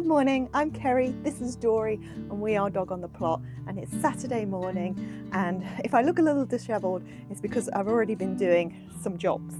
Good morning, I'm Kerry, this is Dorie, and we are Dog on the Plot, and it's Saturday morning, and if I look a little dishevelled, it's because I've already been doing some jobs.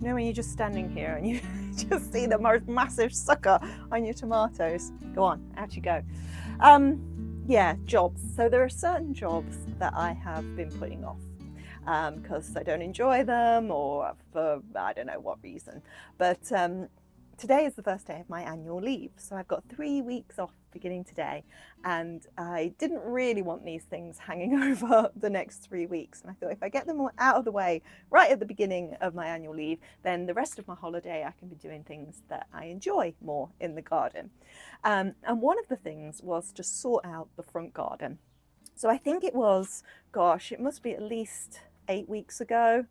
You know when you're just standing here and you just see the most massive sucker on your tomatoes? Go on, out you go. Yeah, jobs. So there are certain jobs that I have been putting off because I don't enjoy them or for I don't know what reason. But today is the first day of my annual leave. So I've got 3 weeks off beginning today, and I didn't really want these things hanging over the next 3 weeks. And I thought if I get them all out of the way right at the beginning of my annual leave, then the rest of my holiday I can be doing things that I enjoy more in the garden. And one of the things was to sort out the front garden. So I think it was, gosh, it must be at least 8 weeks ago,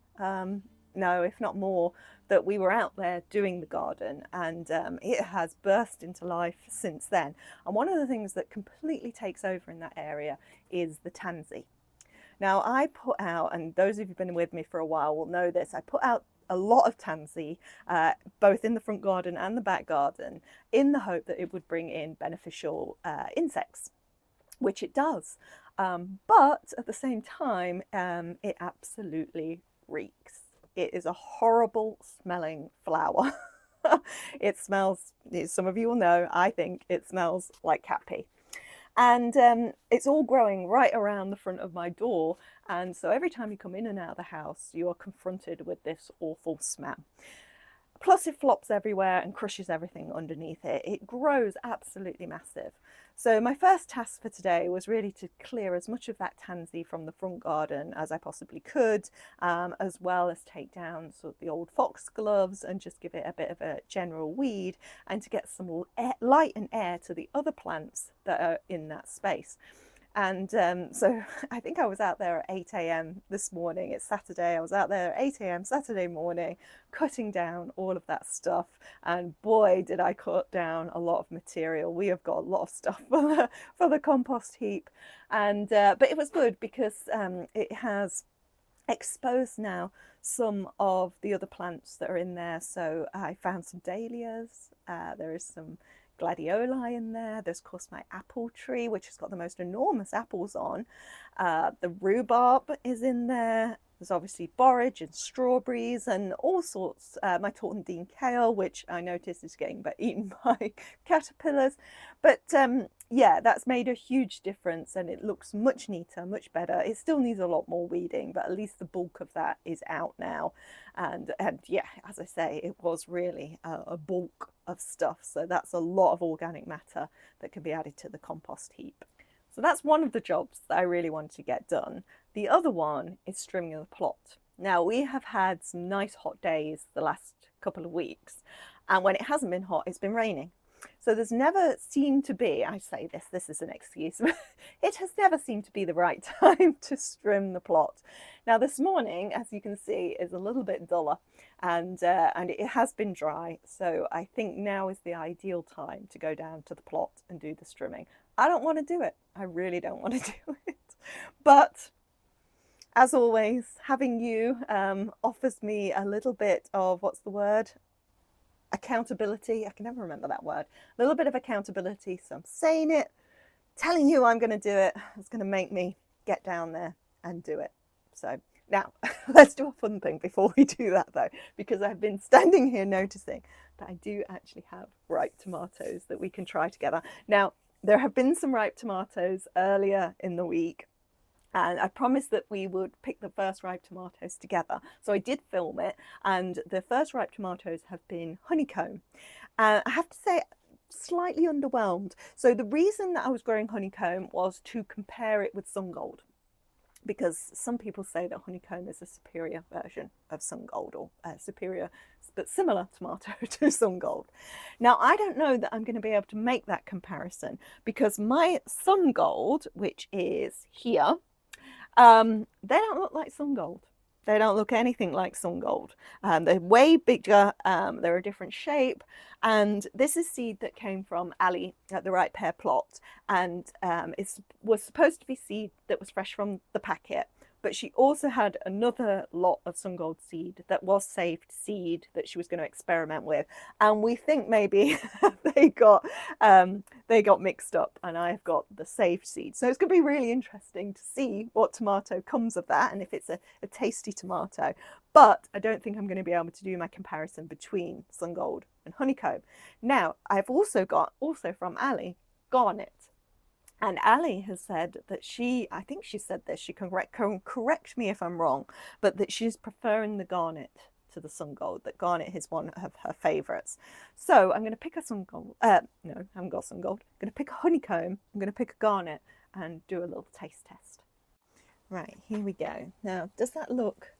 no, if not more, that we were out there doing the garden, and it has burst into life since then. And one of the things that completely takes over in that area is the tansy. Now I put out, and those of you who've been with me for a while will know this, I put out a lot of tansy, both in the front garden and the back garden, in the hope that it would bring in beneficial insects, which it does. But at the same time, it absolutely reeks. It is a horrible smelling flower. It smells, some of you will know, I think it smells like cat pee. And it's all growing right around the front of my door. And so every time you come in and out of the house, you are confronted with this awful smell. Plus it flops everywhere and crushes everything underneath it. It grows absolutely massive. So my first task for today was really to clear as much of that tansy from the front garden as I possibly could, as well as take down sort of the old foxgloves and just give it a bit of a general weed, and to get some light and air to the other plants that are in that space. And so I think I was out there at 8 a.m. this morning. It's Saturday. I was out there at 8 a.m. Saturday morning, cutting down all of that stuff. And boy, did I cut down a lot of material. We have got a lot of stuff for the compost heap. And but it was good because it has exposed now some of the other plants that are in there. So I found some dahlias. There is some gladioli in there. There's of course my apple tree, which has got the most enormous apples on. The rhubarb is in there. There's obviously borage and strawberries and all sorts. My Tortondine kale, which I noticed is getting eaten by caterpillars. But yeah, that's made a huge difference, and it looks much neater, much better. It still needs a lot more weeding, but at least the bulk of that is out now. And yeah, as I say, it was really a bulk of stuff. So that's a lot of organic matter that can be added to the compost heap. So that's one of the jobs that I really wanted to get done. The other one is strimming the plot. Now we have had some nice hot days the last couple of weeks, and when it hasn't been hot, it's been raining. So there's never seemed to be, I say this is an excuse, it has never seemed to be the right time to strim the plot. Now this morning, as you can see, is a little bit duller, and it has been dry. So I think now is the ideal time to go down to the plot and do the strimming. I don't want to do it. I really don't want to do it. But as always, having you offers me a little bit of, what's the word? Accountability. I can never remember that word. A little bit of accountability. So I'm saying it, telling you I'm going to do it. It's going to make me get down there and do it. So now let's do a fun thing before we do that though, because I've been standing here noticing that I do actually have ripe tomatoes that we can try together. Now, there have been some ripe tomatoes earlier in the week, and I promised that we would pick the first ripe tomatoes together. So I did film it, and the first ripe tomatoes have been honeycomb. I have to say, slightly underwhelmed. So the reason that I was growing honeycomb was to compare it with sun gold. because some people say that honeycomb is a superior version of sun gold, or superior but similar tomato to sun gold. Now, I don't know that I'm going to be able to make that comparison, because my sun gold, which is here, they don't look like sun gold. They don't look anything like sun gold. They're way bigger, they're a different shape, and this is seed that came from Ali at the Right Pair plot, and it was supposed to be seed that was fresh from the packet, but she also had another lot of sun gold seed that was saved seed that she was going to experiment with, and we think maybe they got mixed up, and I've got the saved seed. So it's going to be really interesting to see what tomato comes of that, and if it's a tasty tomato. But I don't think I'm going to be able to do my comparison between sun gold and honeycomb. Now, I've also got, from Ali, garnet. And Ali has said that I think she said this, she can correct me if I'm wrong, but that she's preferring the garnet to the sun gold, that garnet is one of her favourites. So I'm going to pick a sun gold, no, I haven't got sun gold. I'm going to pick a honeycomb, I'm going to pick a garnet and do a little taste test. Right, here we go. Now, does that look,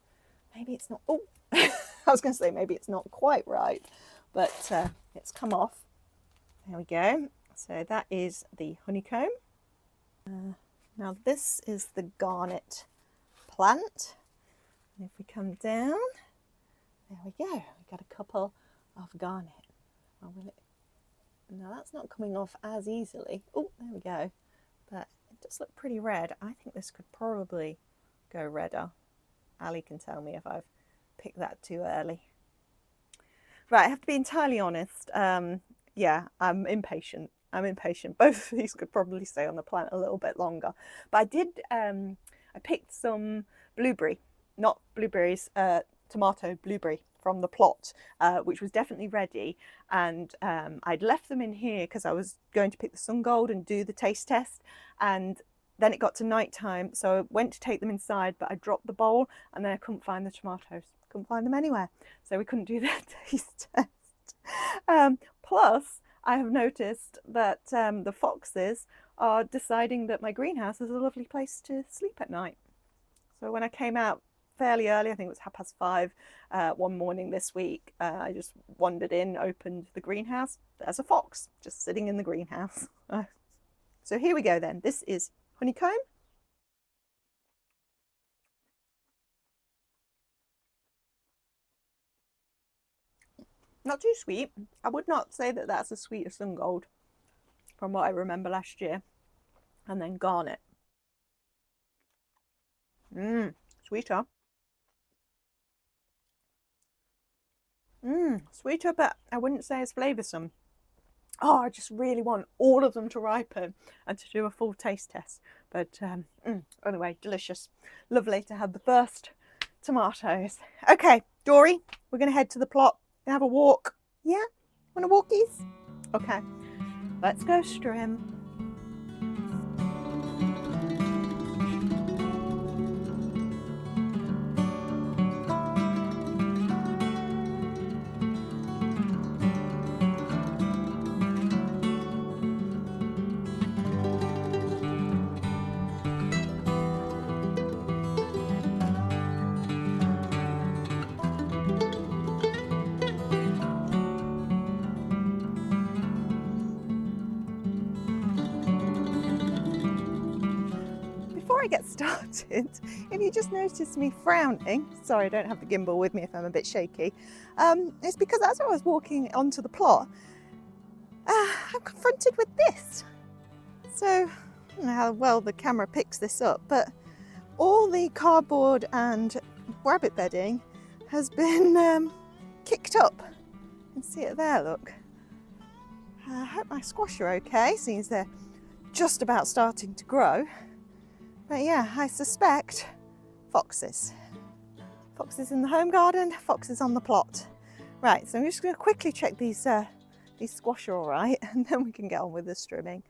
maybe it's not, oh, I was going to say maybe it's not quite right, but it's come off. There we go. So that is the honeycomb. Now this is the garnet plant. And if we come down, there we go. We've got a couple of garnet. Oh, will it? Now that's not coming off as easily. Oh, there we go. But it does look pretty red. I think this could probably go redder. Ali can tell me if I've picked that too early. Right, I have to be entirely honest. Yeah, I'm impatient. Both of these could probably stay on the plant a little bit longer. But I did, I picked some blueberry, not blueberries, tomato blueberry from the plot, which was definitely ready. And I'd left them in here because I was going to pick the sun gold and do the taste test. And then it got to night time, so I went to take them inside, but I dropped the bowl and then I couldn't find the tomatoes. Couldn't find them anywhere. So we couldn't do the taste test. Plus, I have noticed that the foxes are deciding that my greenhouse is a lovely place to sleep at night. So when I came out fairly early, I think it was 5:30 one morning this week, I just wandered in, opened the greenhouse. There's a fox just sitting in the greenhouse. So here we go then. This is honeycomb. Not too sweet. I would not say that that's as sweet as sun gold from what I remember last year. And then garnet. Sweeter. Sweeter, but I wouldn't say as flavoursome. Oh, I just really want all of them to ripen and to do a full taste test. But anyway, delicious. Lovely to have the first tomatoes. Okay, Dorie, we're going to head to the plot. Have a walk. Yeah? Want to walkies? Okay. Let's go, Strim. Before I get started, if you just noticed me frowning, sorry I don't have the gimbal with me if I'm a bit shaky, it's because as I was walking onto the plot, I'm confronted with this. So, I don't know how well the camera picks this up, but all the cardboard and rabbit bedding has been kicked up. You can see it there, look. I hope my squash are okay, since they're just about starting to grow. But yeah, I suspect foxes. Foxes in the home garden, foxes on the plot. Right, so I'm just going to quickly check these squash are all right, and then we can get on with the strimming.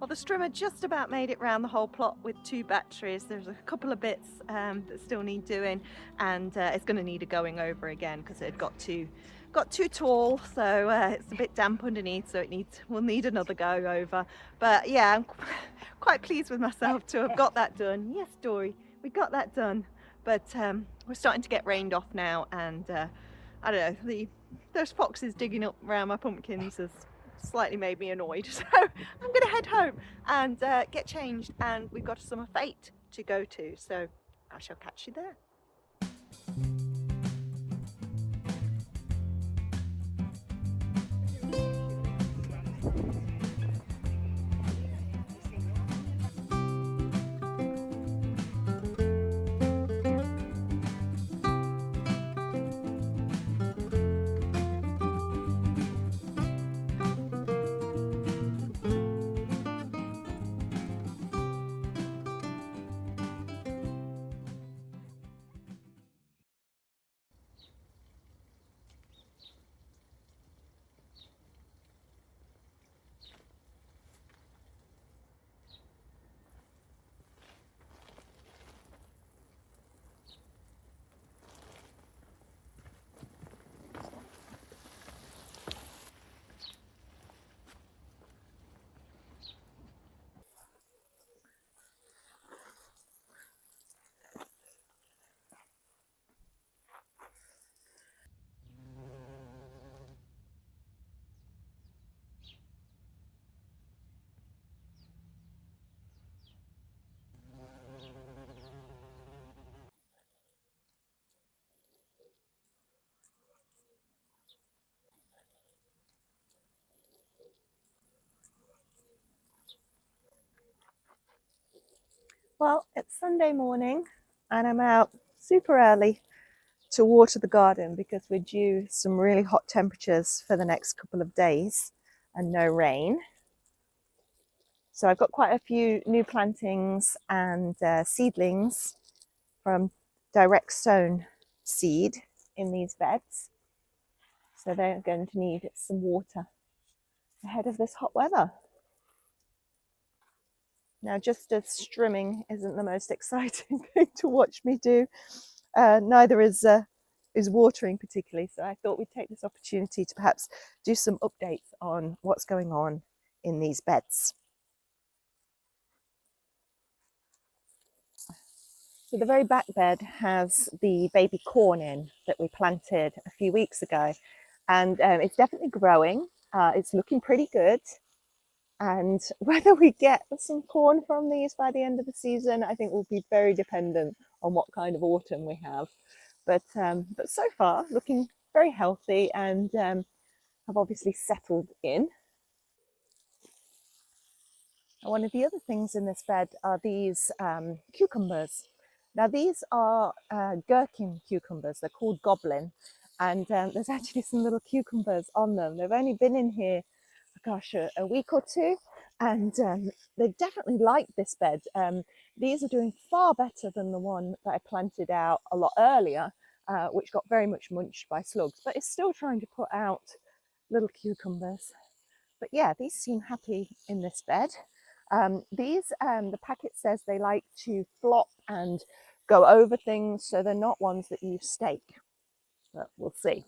Well, the strimmer just about made it round the whole plot with 2 batteries. There's a couple of bits that still need doing, and it's going to need a going over again because it got too tall, so it's a bit damp underneath, so we'll need another go over. But yeah, I'm quite pleased with myself to have got that done. Yes, Dory, we got that done. But we're starting to get rained off now, and I don't know, those foxes digging up around my pumpkins has slightly made me annoyed. So I'm gonna head home and get changed, and we've got a summer fete to go to, so I shall catch you there. Well, it's Sunday morning and I'm out super early to water the garden because we're due some really hot temperatures for the next couple of days and no rain. So I've got quite a few new plantings and seedlings from direct sown seed in these beds. So they're going to need some water ahead of this hot weather. Now, just as strimming isn't the most exciting thing to watch me do, neither is watering particularly. So I thought we'd take this opportunity to perhaps do some updates on what's going on in these beds. So the very back bed has the baby corn in that we planted a few weeks ago, and it's definitely growing. It's looking pretty good. And whether we get some corn from these by the end of the season, I think will be very dependent on what kind of autumn we have. But so far, looking very healthy and have obviously settled in. And one of the other things in this bed are these cucumbers. Now these are gherkin cucumbers. They're called goblin, and there's actually some little cucumbers on them. They've only been in here, gosh, a week or two, and they definitely like this bed. These are doing far better than the one that I planted out a lot earlier, which got very much munched by slugs, but it's still trying to put out little cucumbers. But yeah, these seem happy in this bed. The packet says they like to flop and go over things, so they're not ones that you stake, but we'll see.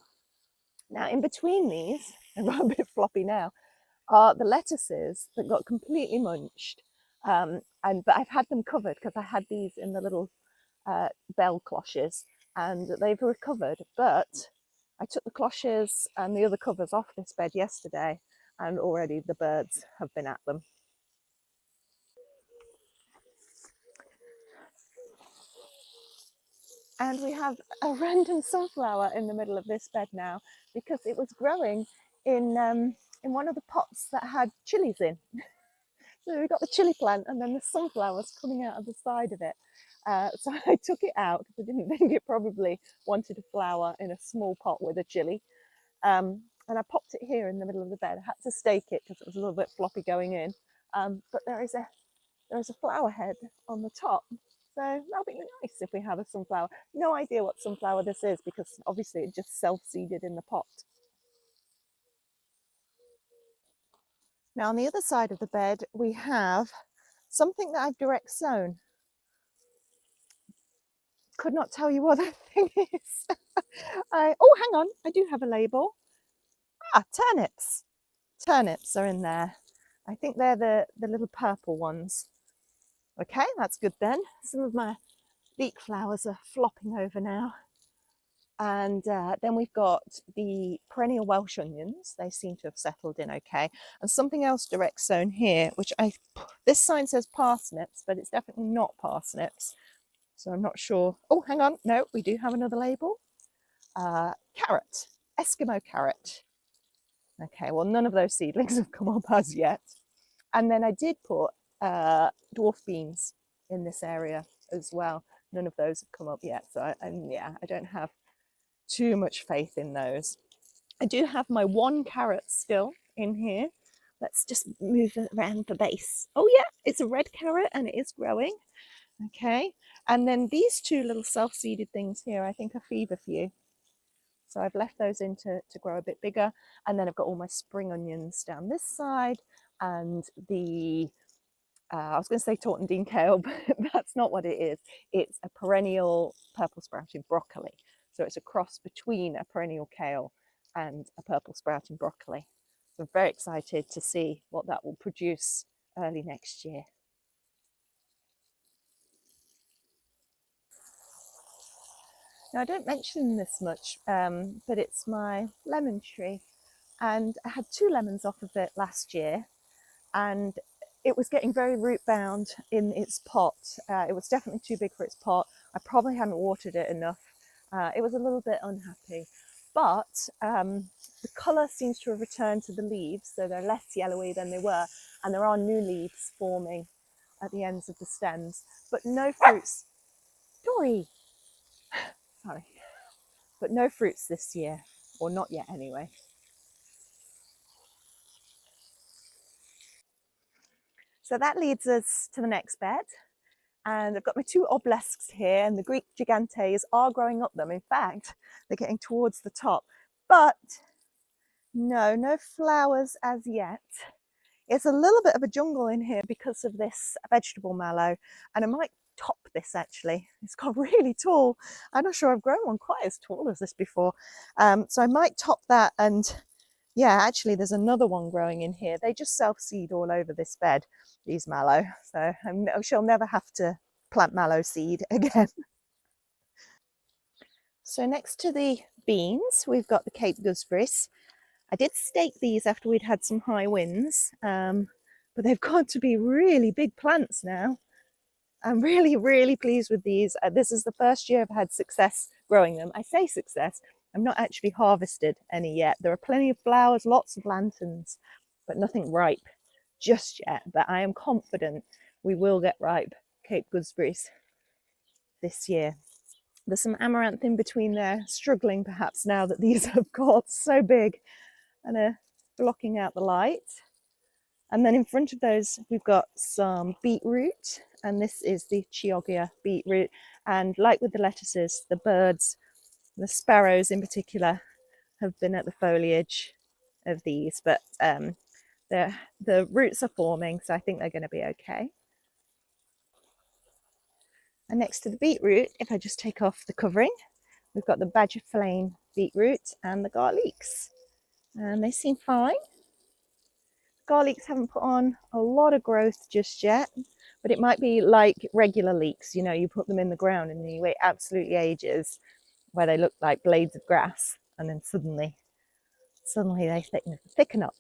Now, in between these, they're a bit floppy now, are the lettuces that got completely munched. But I've had them covered because I had these in the little bell cloches, and they've recovered. But I took the cloches and the other covers off this bed yesterday, and already the birds have been at them. And we have a random sunflower in the middle of this bed now because it was growing in one of the pots that had chilies in. So we got the chili plant and then the sunflowers coming out of the side of it. So I took it out because I didn't think it probably wanted to flower in a small pot with a chili. And I popped it here in the middle of the bed. I had to stake it because it was a little bit floppy going in. But there is a flower head on the top. So that'll be nice if we have a sunflower. No idea what sunflower this is because obviously it just self-seeded in the pot. Now on the other side of the bed, we have something that I've direct sown. Could not tell you what that thing is. Oh, hang on, I do have a label. Ah, turnips. Turnips are in there. I think they're the little purple ones. Okay, that's good then. Some of my leek flowers are flopping over now. And then we've got the perennial Welsh onions. They seem to have settled in okay. And something else direct sown here, which this sign says parsnips, but it's definitely not parsnips. So I'm not sure. Oh, hang on. No, we do have another label. Carrot, Eskimo carrot. Okay, well, none of those seedlings have come up as yet. And then I did put dwarf beans in this area as well. None of those have come up yet. So, I don't have too much faith in those. I do have my one carrot still in here. Let's just move it around the base. Oh yeah, it's a red carrot and it is growing. Okay, and then these two little self-seeded things here, I think are feverfew. So I've left those in to grow a bit bigger. And then I've got all my spring onions down this side and the I was going to say Tortondine kale, but that's not what it is. It's a perennial purple sprouting broccoli. So it's a cross between a perennial kale and a purple sprouting broccoli. So I'm very excited to see what that will produce early next year. Now I don't mention this much, but it's my lemon tree. And I had 2 lemons off of it last year. And it was getting very root bound in its pot. It was definitely too big for its pot. I probably hadn't watered it enough. It was a little bit unhappy, but the colour seems to have returned to the leaves, so they're less yellowy than they were, and there are new leaves forming at the ends of the stems, but no fruits. Dorie! Sorry. But no fruits this year, or not yet anyway. So that leads us to the next bed. And I've got my 2 obelisks here, and the Greek gigantes are growing up them. In fact, they're getting towards the top. But no flowers as yet. It's a little bit of a jungle in here because of this vegetable mallow. And I might top this actually. It's got really tall. I'm not sure I've grown one quite as tall as this before. So I might top that. And yeah, actually there's another one growing in here. They just self-seed all over this bed, these mallow. So I shall never have to plant mallow seed again. So next to the beans, we've got the Cape gooseberries. I did stake these after we'd had some high winds, but they've got to be really big plants now. I'm really pleased with these. This is the first year I've had success growing them. I say success, I've not actually harvested any yet. There are plenty of flowers, lots of lanterns, but nothing ripe just yet. But I am confident we will get ripe Cape gooseberries this year. There's some amaranth in between there, struggling perhaps now that these have got so big and are blocking out the light. And then in front of those, we've got some beetroot, and this is the Chioggia beetroot. And like with the lettuces, the birds, the sparrows in particular, have been at the foliage of these, but the roots are forming, so I think they're going to be okay. And next to the beetroot, if I just take off the covering, we've got the badger flame beetroot and the garlics, and they seem fine. Garlics haven't put on a lot of growth just yet, but it might be like regular leeks. You know, you put them in the ground and you wait absolutely ages where they look like blades of grass, and then suddenly they thicken up.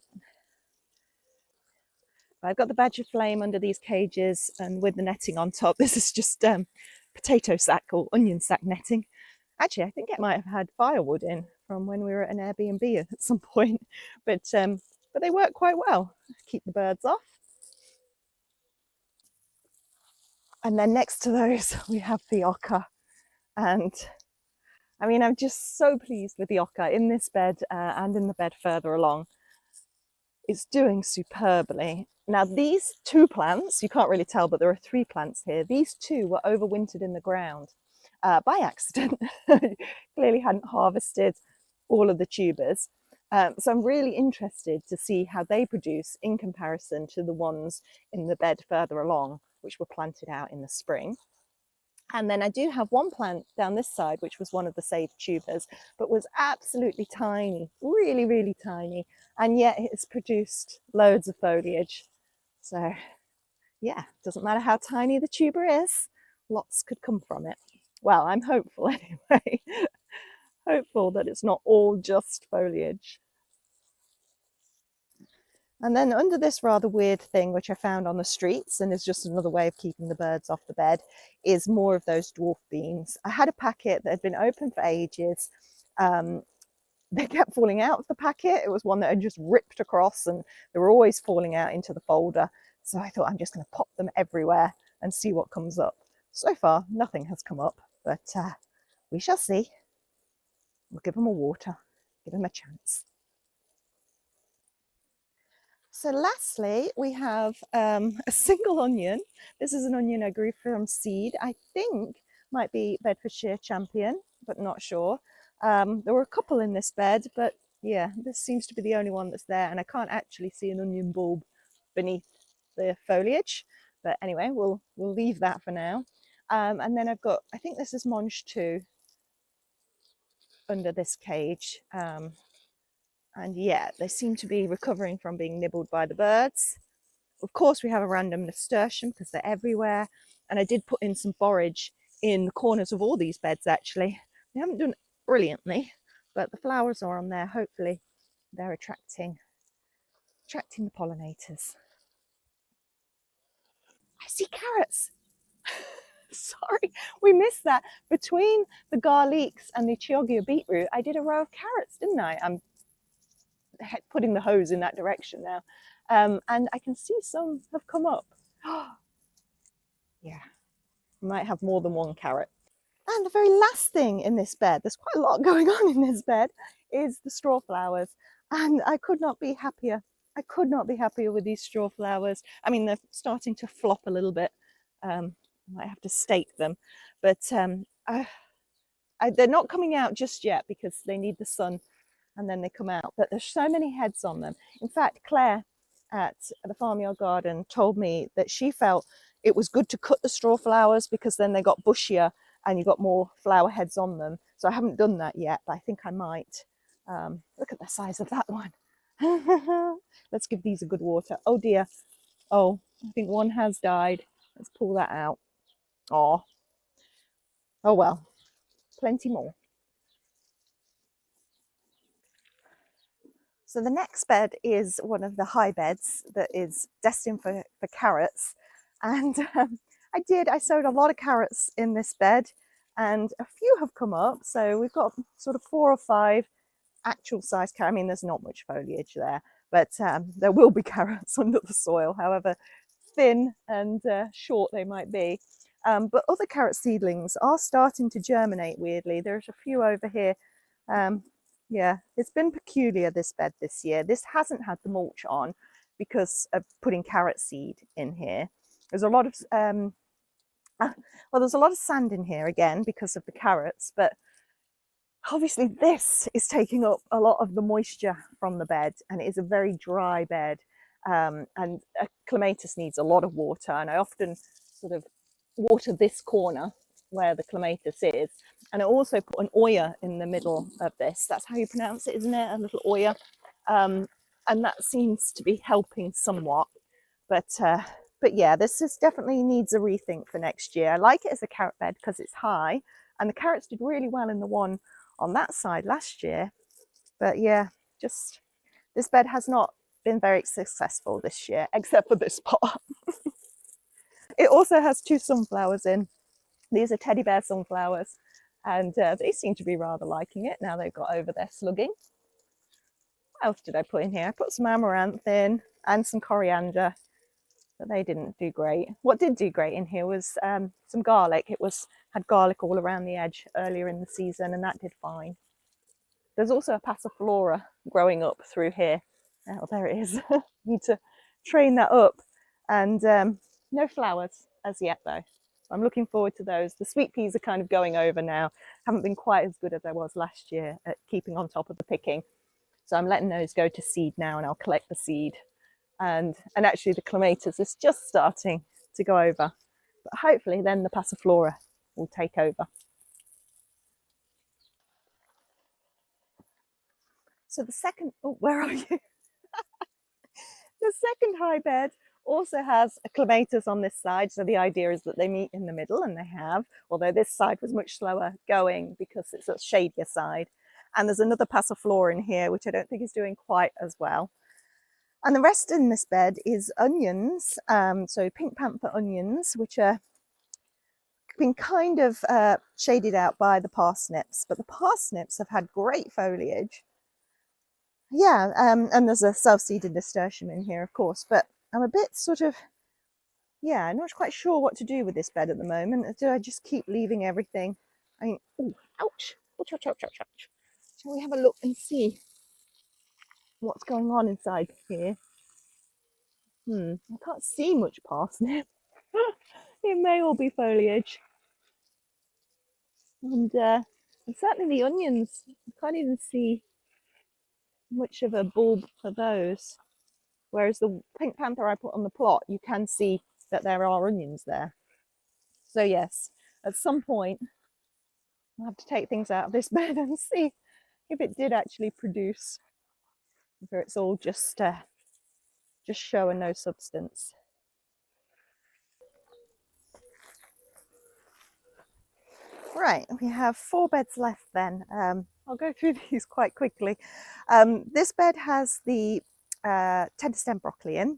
I've got the badger flame under these cages, and with the netting on top, this is just potato sack or onion sack netting. Actually, I think it might have had firewood in from when we were at an Airbnb at some point, but they work quite well. Keep the birds off. And then next to those, we have the oca. And I mean, I'm just so pleased with the oca in this bed and in the bed further along. It's doing superbly. Now, these 2 plants, you can't really tell, but there are 3 plants here. These 2 were overwintered in the ground by accident. Clearly hadn't harvested all of the tubers. So I'm really interested to see how they produce in comparison to the ones in the bed further along, which were planted out in the spring. And then I do have one plant down this side, which was one of the saved tubers, but was absolutely tiny, really, really tiny. And yet it has produced loads of foliage. So yeah, doesn't matter how tiny the tuber is, lots could come from it. Well, I'm hopeful anyway. Hopeful that it's not all just foliage. And then under this rather weird thing, which I found on the streets and is just another way of keeping the birds off the bed, is more of those dwarf beans. I had a packet that had been open for ages. They kept falling out of the packet. It was one that had just ripped across and they were always falling out into the folder. So I thought I'm just going to pop them everywhere and see what comes up. So far, nothing has come up, but we shall see. We'll give them a water, give them a chance. So lastly, we have a single onion. This is an onion I grew from seed. I think might be Bedfordshire Champion, but not sure. There were a couple in this bed, but yeah, this seems to be the only one that's there, and I can't actually see an onion bulb beneath the foliage. But anyway, we'll leave that for now. And then I've got, I think this is Monge 2 under this cage. And yeah, they seem to be recovering from being nibbled by the birds. Of course, we have a random nasturtium because they're everywhere. And I did put in some borage in the corners of all these beds, actually. They haven't done it brilliantly, but the flowers are on there. Hopefully, they're attracting the pollinators. I see carrots. Sorry, we missed that. Between the garlics and the Chioggia beetroot, I did a row of carrots, didn't I? I'm putting the hose in that direction now. And I can see some have come up. Yeah, might have more than one carrot. And the very last thing in this bed, there's quite a lot going on in this bed, is the straw flowers. And I could not be happier. I could not be happier with these straw flowers. I mean, they're starting to flop a little bit. I might have to stake them, but they're not coming out just yet because they need the sun and then they come out. But there's so many heads on them. In fact, Claire at the Farmyard Garden told me that she felt it was good to cut the straw flowers because then they got bushier and you got more flower heads on them. So I haven't done that yet, but I think I might. Look at the size of that one. Let's give these a good water. Oh dear. Oh, I think one has died. Let's pull that out. Oh well, plenty more. So the next bed is one of the high beds that is destined for carrots. And I sowed a lot of carrots in this bed and a few have come up. So we've got sort of 4 or 5 actual size carrots. I mean, there's not much foliage there, but there will be carrots under the soil, however thin and short they might be. But other carrot seedlings are starting to germinate weirdly. There's a few over here. Yeah, it's been peculiar, this bed this year. This hasn't had the mulch on because of putting carrot seed in here. There's a lot of there's a lot of sand in here again because of the carrots, but obviously this is taking up a lot of the moisture from the bed, and it is a very dry bed. And a clematis needs a lot of water, and I often sort of water this corner where the clematis is, and I also put an oya in the middle of this. That's how you pronounce it, isn't it? A little oya. And that seems to be helping somewhat, but yeah, this is definitely needs a rethink for next year. I like it as a carrot bed because it's high, and the carrots did really well in the one on that side last year. But yeah, just this bed has not been very successful this year, except for this pot. It also has 2 sunflowers in. These are teddy bear sunflowers, and they seem to be rather liking it now they've got over their slugging. What else did I put in here? I put some amaranth in and some coriander, but they didn't do great. What did do great in here was some garlic. It had garlic all around the edge earlier in the season, and that did fine. There's also a passiflora growing up through here. Oh, there it is. Need to train that up. And no flowers as yet, though. I'm looking forward to those. The sweet peas are kind of going over now. Haven't been quite as good as I was last year at keeping on top of the picking. So I'm letting those go to seed now, and I'll collect the seed. And actually the clematis is just starting to go over. But hopefully then the passiflora will take over. So the second, oh, where are you? The second high bed also has a clematis on this side. So the idea is that they meet in the middle, and they have, although this side was much slower going because it's a shadier side. And there's another passiflora in here, which I don't think is doing quite as well. And the rest in this bed is onions. So pink panther onions, which are been kind of shaded out by the parsnips, but the parsnips have had great foliage. Yeah, and there's a self-seeded nasturtium in here, of course, but I'm a bit sort of, yeah, I'm not quite sure what to do with this bed at the moment. Do I just keep leaving everything? I mean, oh, ouch, ouch, ouch, ouch, ouch, ouch. Shall we have a look and see what's going on inside here? I can't see much parsnip. It may all be foliage. And certainly the onions, I can't even see much of a bulb for those. Whereas the pink panther I put on the plot, you can see that there are onions there. So yes, at some point, I'll have to take things out of this bed and see if it did actually produce, or it's all just show and no substance. Right, we have 4 beds left then. I'll go through these quite quickly. This bed has the tender stem broccoli in,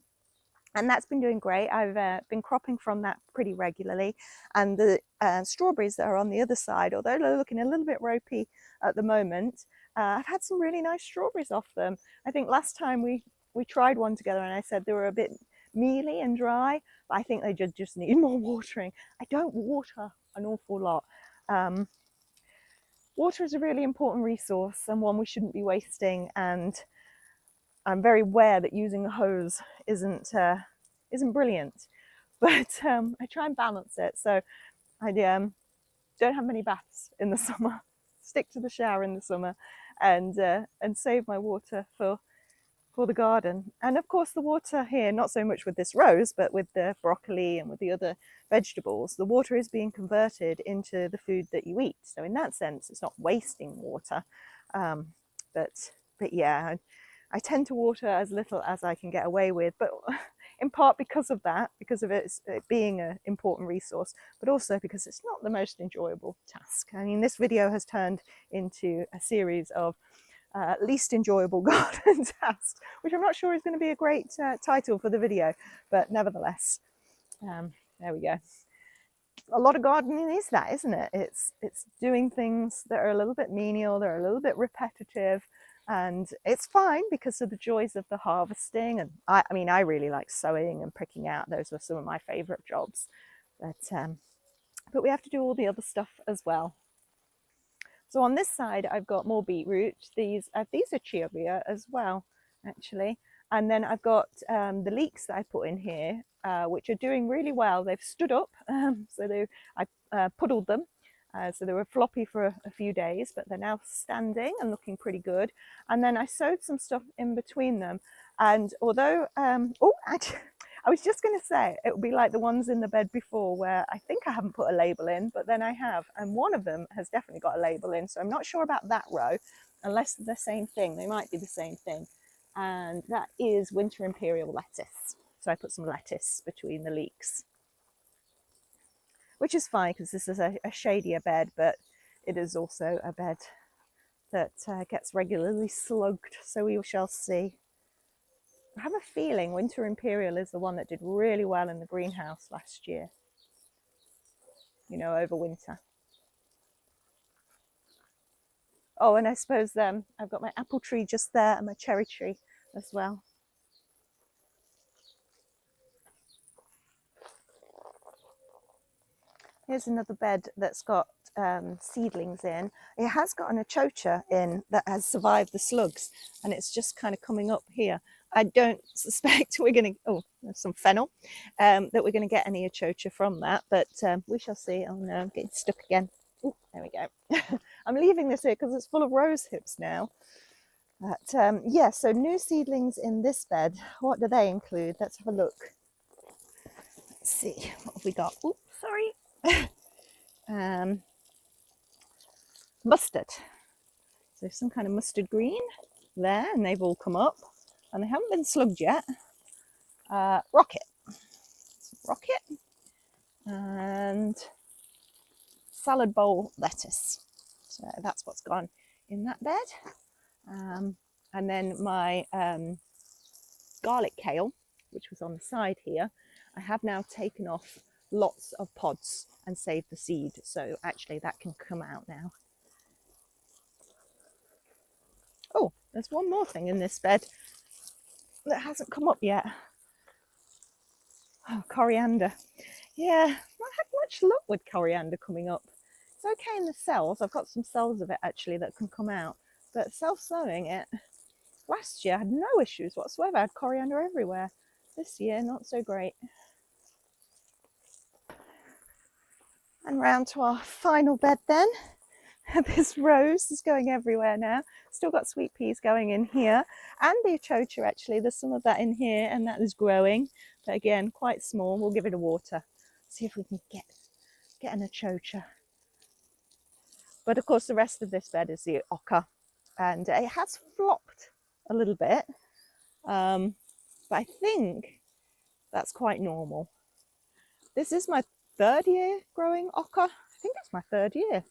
and that's been doing great. I've been cropping from that pretty regularly, and the strawberries that are on the other side, although they're looking a little bit ropey at the moment, I've had some really nice strawberries off them. I think last time we tried one together and I said they were a bit mealy and dry, but I think they just need more watering. I don't water an awful lot. Water is a really important resource and one we shouldn't be wasting, and I'm very aware that using a hose isn't brilliant, but I try and balance it. So I don't have many baths in the summer, stick to the shower in the summer, and save my water for the garden. And of course the water here, not so much with this rose, but with the broccoli and with the other vegetables, the water is being converted into the food that you eat. So in that sense, it's not wasting water. But yeah, I tend to water as little as I can get away with, but in part because of that, because of it being an important resource, but also because it's not the most enjoyable task. I mean, this video has turned into a series of least enjoyable garden tasks, which I'm not sure is going to be a great title for the video, but nevertheless, there we go. A lot of gardening is that, isn't it? It's doing things that are a little bit menial, they're a little bit repetitive, and it's fine because of the joys of the harvesting. And I mean, I really like sowing and pricking out. Those were some of my favorite jobs, but we have to do all the other stuff as well. So on this side, I've got more beetroot. These are chiria as well, actually. And then I've got the leeks that I put in here, which are doing really well. They've stood up, so I puddled them. So they were floppy for a few days, but they're now standing and looking pretty good. And then I sowed some stuff in between them. And although, actually, I was just going to say it would be like the ones in the bed before where I think I haven't put a label in, but then I have. And one of them has definitely got a label in. So I'm not sure about that row, unless they're the same thing. They might be the same thing. And that is winter imperial lettuce. So I put some lettuce between the leeks, which is fine because this is a shadier bed, but it is also a bed that gets regularly slugged. So we shall see. I have a feeling winter imperial is the one that did really well in the greenhouse last year, you know, over winter. Oh, and I suppose I've got my apple tree just there and my cherry tree as well. Here's another bed that's got seedlings in. It has got an achocha in that has survived the slugs, and it's just kind of coming up here. I don't suspect we're going to, oh, there's some fennel, that we're going to get any achocha from that, but we shall see. Oh no, I'm getting stuck again. Ooh, there we go. I'm leaving this here because it's full of rose hips now. But yeah, so new seedlings in this bed. What do they include? Let's have a look. Let's see, what have we got? Oops, sorry. Mustard. So some kind of mustard green there, and they've all come up, and they haven't been slugged yet. Rocket, and salad bowl lettuce. So that's what's gone in that bed. And then my garlic kale, which was on the side here, I have now taken off lots of pods and saved the seed. So actually that can come out now. Oh, there's one more thing in this bed that hasn't come up yet. Oh, coriander. Yeah, not had much luck with coriander coming up. It's okay in the cells. I've got some cells of it actually that can come out, but self-sowing it, last year I had no issues whatsoever. I had coriander everywhere. This year, not so great. And round to our final bed then. This rose is going everywhere now. Still got sweet peas going in here, and the achocha actually. There's some of that in here, and that is growing, but again quite small. We'll give it a water, see if we can get an achocha. But of course the rest of this bed is the ochre, and it has flopped a little bit, but I think that's quite normal. This is my third year growing ochre. I think it's my third year.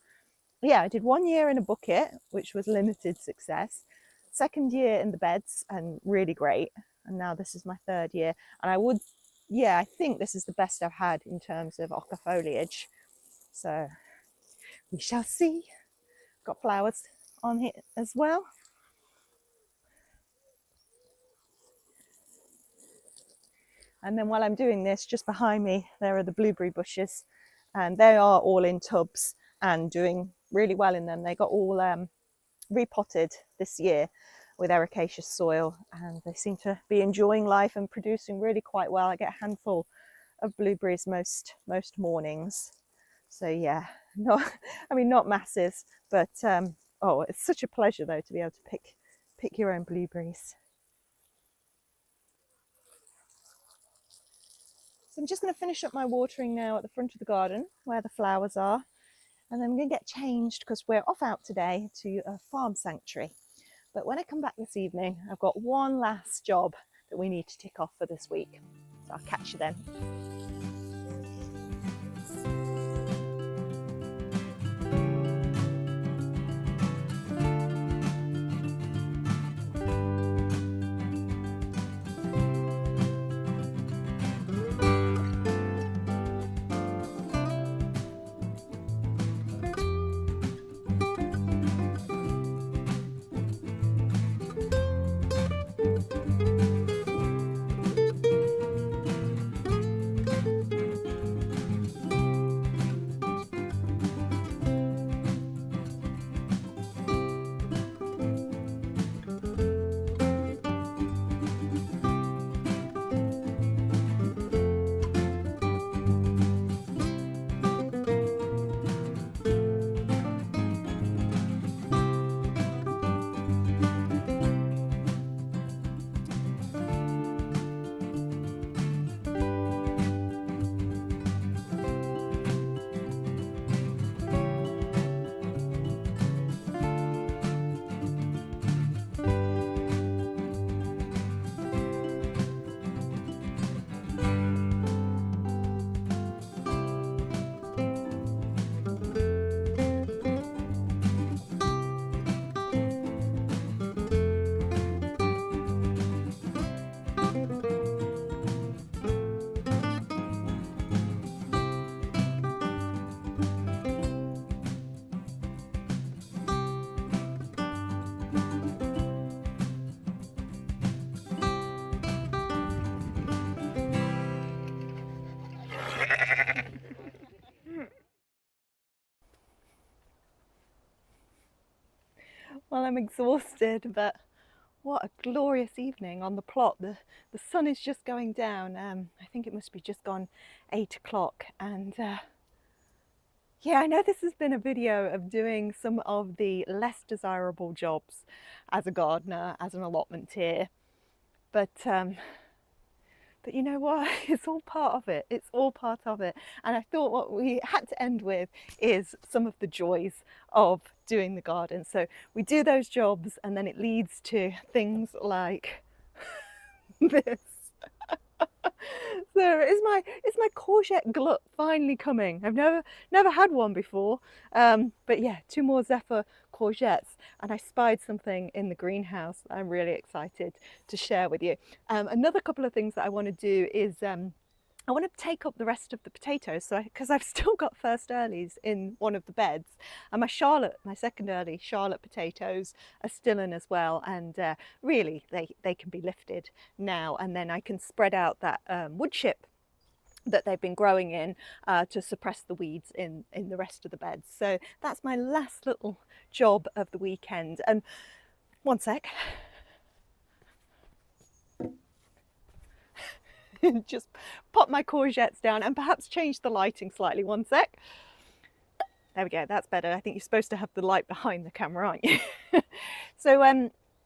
Yeah, I did 1 year in a bucket, which was limited success. Second year in the beds, and really great. And now this is my third year. And I think this is the best I've had in terms of ochre foliage. So we shall see. Got flowers on here as well. And then while I'm doing this, just behind me, there are the blueberry bushes, and they are all in tubs and doing really well in them. They got all repotted this year with ericaceous soil, and they seem to be enjoying life and producing really quite well. I get a handful of blueberries most mornings. So yeah, not masses, but oh, it's such a pleasure though to be able to pick your own blueberries. So I'm just going to finish up my watering now at the front of the garden where the flowers are, and then I'm going to get changed because we're off out today to a farm sanctuary. But when I come back this evening, I've got one last job that we need to tick off for this week. So I'll catch you then. Well, I'm exhausted, but what a glorious evening on the plot. The sun is just going down. I think it must be just gone 8 o'clock, and Yeah, I know this has been a video of doing some of the less desirable jobs as a gardener, as an allotmenteer, but you know what? It's all part of it. It's all part of it. And I thought what we had to end with is some of the joys of doing the garden. So we do those jobs and then it leads to things like this. So is my courgette glut finally coming? I've never had one before, but yeah, 2 more Zephyr courgettes, and I spied something in the greenhouse that I'm really excited to share with you. Another couple of things that I want to do is I want to take up the rest of the potatoes, so because I've still got first earlies in one of the beds, and my second early Charlotte potatoes are still in as well, and really they can be lifted now, and then I can spread out that wood chip that they've been growing in to suppress the weeds in the rest of the beds. So that's my last little job of the weekend. And one sec. Just pop my courgettes down and perhaps change the lighting slightly. One sec. There we go, that's better. I think you're supposed to have the light behind the camera, aren't you? So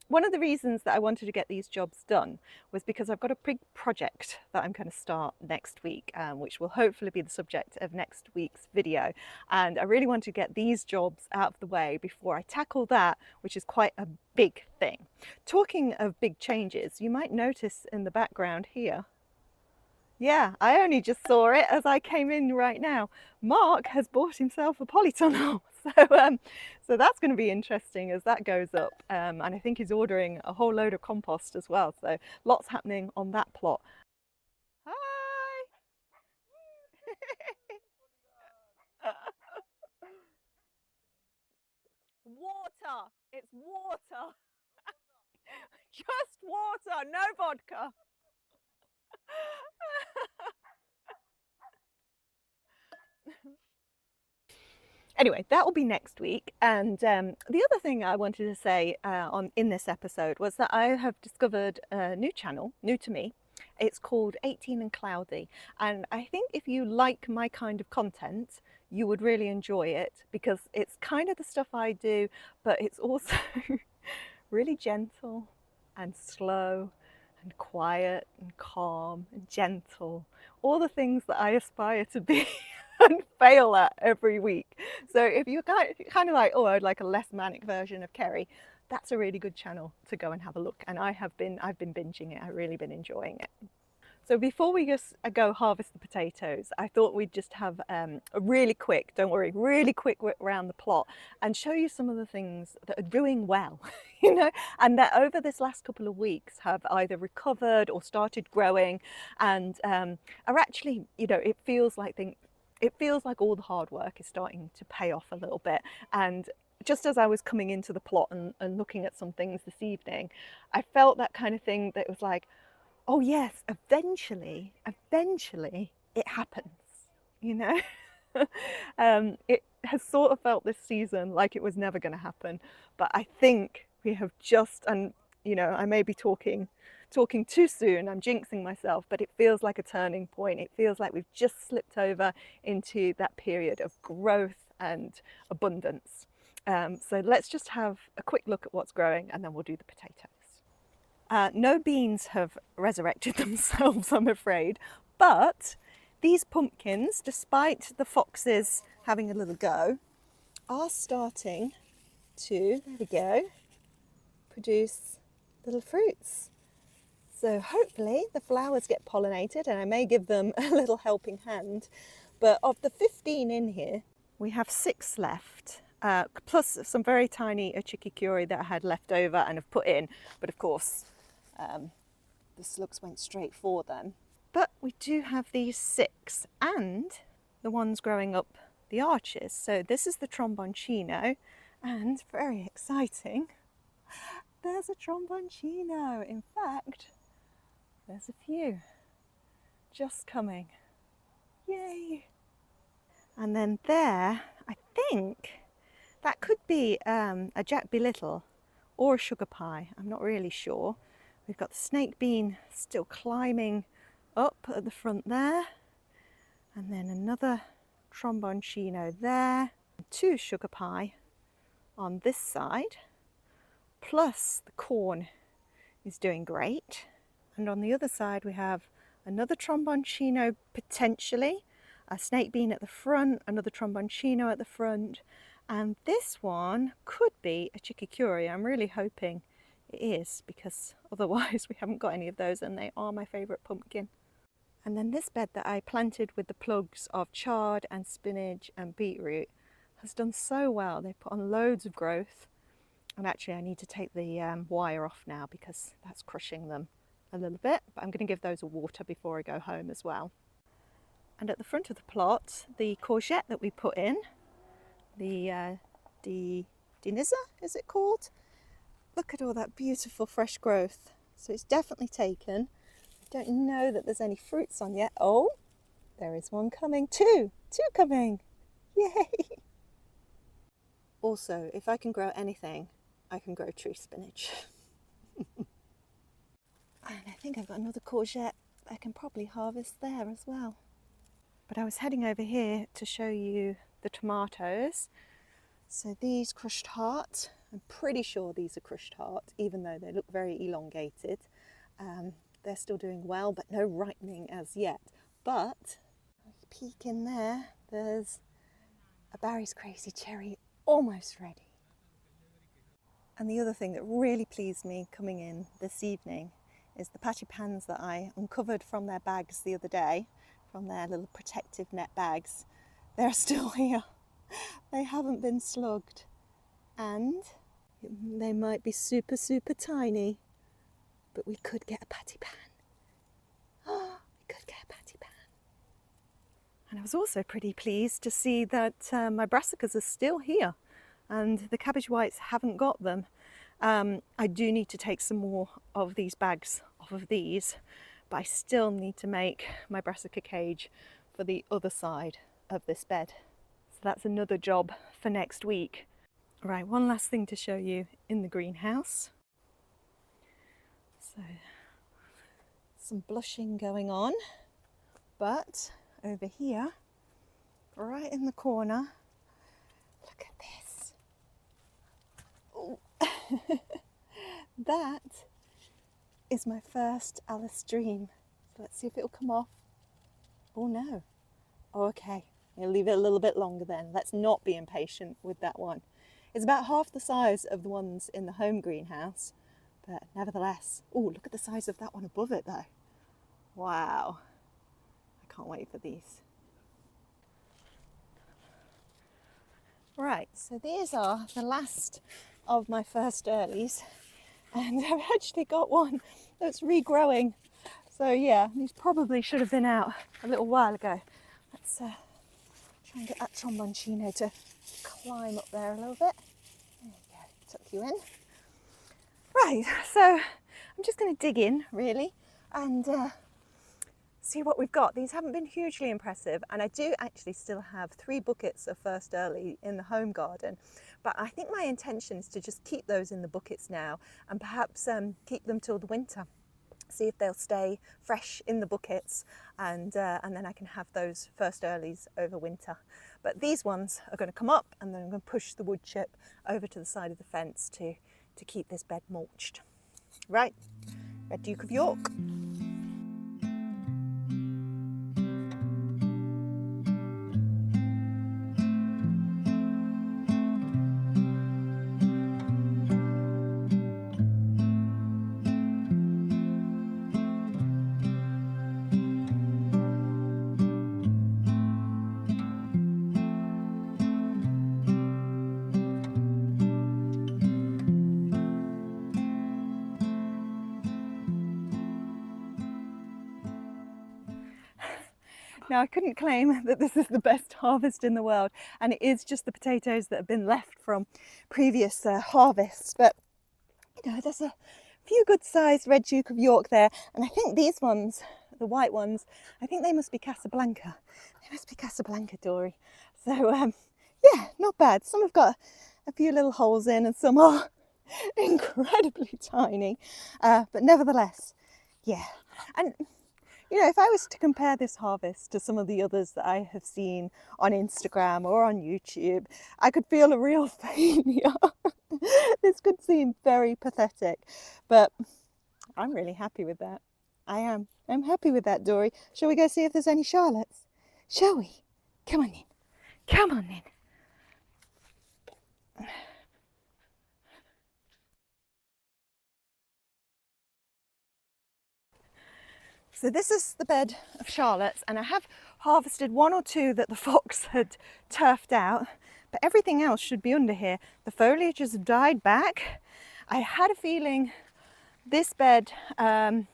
one of the reasons that I wanted to get these jobs done was because I've got a big project that I'm going to start next week, which will hopefully be the subject of next week's video. And I really want to get these jobs out of the way before I tackle that, which is quite a big thing. Talking of big changes, you might notice in the background here, yeah, I only just saw it as I came in right now. Mark has bought himself a polytunnel. So that's going to be interesting as that goes up. And I think he's ordering a whole load of compost as well. So lots happening on that plot. Hi! Water! It's water! Just water, no vodka! Anyway, that will be next week. And the other thing I wanted to say in this episode was that I have discovered a new channel, new to me. It's called 18 and Cloudy. And I think if you like my kind of content, you would really enjoy it, because it's kind of the stuff I do, but it's also really gentle and slow and quiet and calm and gentle. All the things that I aspire to be and fail at every week. So if you're kind of like, oh, I'd like a less manic version of Kerry, that's a really good channel to go and have a look. And I've been binging it. I've really been enjoying it. So before we just go harvest the potatoes, I thought we'd just have a really quick, don't worry, really quick whip around the plot and show you some of the things that are doing well, you know, and that over this last couple of weeks have either recovered or started growing, and are actually, you know, it feels like all the hard work is starting to pay off a little bit. And just as I was coming into the plot and looking at some things this evening, I felt that kind of thing that was like, oh yes, eventually it happens, you know. It has sort of felt this season like it was never going to happen, but I think we have just, and you know, I may be talking too soon, I'm jinxing myself, but it feels like a turning point. It feels like we've just slipped over into that period of growth and abundance. So let's just have a quick look at what's growing and then we'll do the potatoes. No beans have resurrected themselves, I'm afraid, but these pumpkins, despite the foxes having a little go, are starting to, there we go, produce little fruits. So hopefully the flowers get pollinated and I may give them a little helping hand. But of the 15 in here, we have 6 left, plus some very tiny achikikuri that I had left over and have put in. But of course, the slugs went straight for them. But we do have these 6 and the ones growing up the arches. So this is the tromboncino, and very exciting, there's a tromboncino. In fact, there's a few just coming. Yay! And then there, I think that could be a Jack Be Little or a sugar pie. I'm not really sure. We've got the snake bean still climbing up at the front there, and then another tromboncino there, 2 sugar pie on this side, plus the corn is doing great. And on the other side we have another tromboncino potentially, a snake bean at the front, another tromboncino at the front, and this one could be a chikikuri. I'm really hoping it is, because otherwise we haven't got any of those, and they are my favourite pumpkin. And then this bed that I planted with the plugs of chard and spinach and beetroot has done so well. They put on loads of growth, and actually I need to take the wire off now because that's crushing them a little bit, but I'm going to give those a water before I go home as well. And at the front of the plot, the courgette that we put in, the Dinizza, is it called? Look at all that beautiful fresh growth. So it's definitely taken. I don't know that there's any fruits on yet. Oh, there is one coming. Two coming. Yay! Also, if I can grow anything, I can grow tree spinach. And I think I've got another courgette I can probably harvest there as well. But I was heading over here to show you the tomatoes. So these crushed heart, I'm pretty sure these are crushed heart, even though they look very elongated. They're still doing well, but no ripening as yet. But, peek in there, there's a Barry's Crazy Cherry almost ready. And the other thing that really pleased me coming in this evening is the patty pans that I uncovered from their bags the other day, from their little protective net bags. They're still here. They haven't been slugged. And they might be super, super tiny, but we could get a patty pan. Oh, we could get a patty pan. And I was also pretty pleased to see that my brassicas are still here and the cabbage whites haven't got them. I do need to take some more of these bags off of these, but I still need to make my brassica cage for the other side of this bed. So that's another job for next week. Right, one last thing to show you in the greenhouse. So, some blushing going on, but over here, right in the corner, look at this. Oh. That is my first STRIM. So let's see if it'll come off. Oh no. Oh, okay. I'll leave it a little bit longer then. Let's not be impatient with that one. It's about half the size of the ones in the home greenhouse, but nevertheless. Oh, look at the size of that one above it though. Wow. I can't wait for these. Right, so these are the last of my first earlies, and I've actually got one that's regrowing. So yeah, these probably should have been out a little while ago. Let's try and get that tromboncino to climb up there a little bit. There you go, tuck you in. Right, so I'm just going to dig in really and see what we've got. These haven't been hugely impressive, and I do actually still have 3 buckets of first early in the home garden, but I think my intention is to just keep those in the buckets now and perhaps keep them till the winter. See if they'll stay fresh in the buckets, and then I can have those first earlies over winter. But these ones are going to come up, and then I'm going to push the wood chip over to the side of the fence to keep this bed mulched. Right, Red Duke of York. Now, I couldn't claim that this is the best harvest in the world, and it is just the potatoes that have been left from previous harvests, but you know, there's a few good sized Red Duke of York there, and I think these ones, the white ones, I think they must be Casablanca. They must be Casablanca Dorie. So yeah, not bad. Some have got a few little holes in and some are incredibly tiny, but nevertheless, yeah. And You know, if I was to compare this harvest to some of the others that I have seen on Instagram or on YouTube, I could feel a real failure. This could seem very pathetic, but I'm really happy with that. I am. I'm happy with that, Dorie. Shall we go see if there's any Charlottes? Shall we? Come on in. Come on in. So this is the bed of Charlottes, and I have harvested one or two that the fox had turfed out, but everything else should be under here. The foliage has died back. I had a feeling this bed I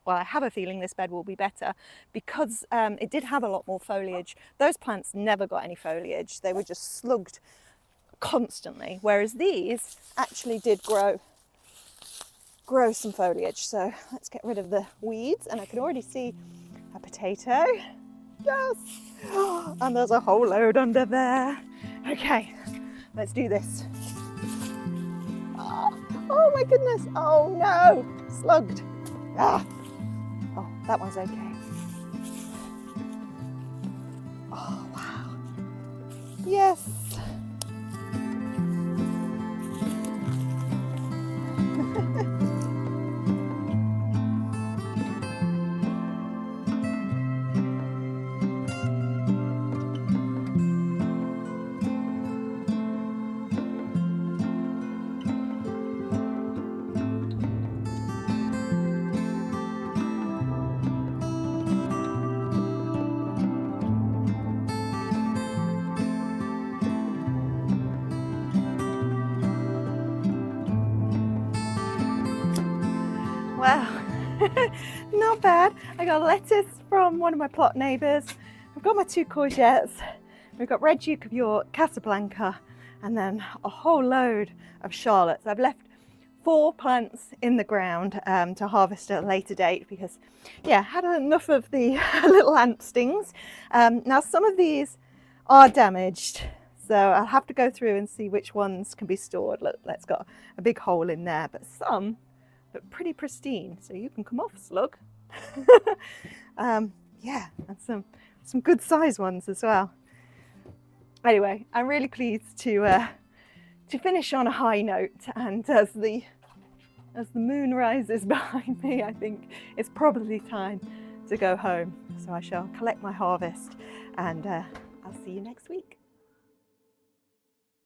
have a feeling this bed will be better because it did have a lot more foliage. Those plants never got any foliage. They were just slugged constantly, whereas these actually did grow some foliage. So let's get rid of the weeds, and I can already see a potato. Yes! And there's a whole load under there. Okay, let's do this. Oh my goodness, oh no, slugged. Oh, that one's okay. Oh wow, yes. Wow, not bad. I got lettuce from one of my plot neighbours. I've got my 2 courgettes. We've got red Duke of York, Casablanca, and then a whole load of Charlottes. I've left 4 plants in the ground to harvest at a later date because, yeah, I had enough of the little ant stings. Now some of these are damaged, so I'll have to go through and see which ones can be stored. Look, that's got a big hole in there, but some look pretty pristine, so you can come off, slug. Yeah, and some good size ones as well. Anyway, I'm really pleased to finish on a high note, and as the moon rises behind me, I think it's probably time to go home. So I shall collect my harvest, and I'll see you next week.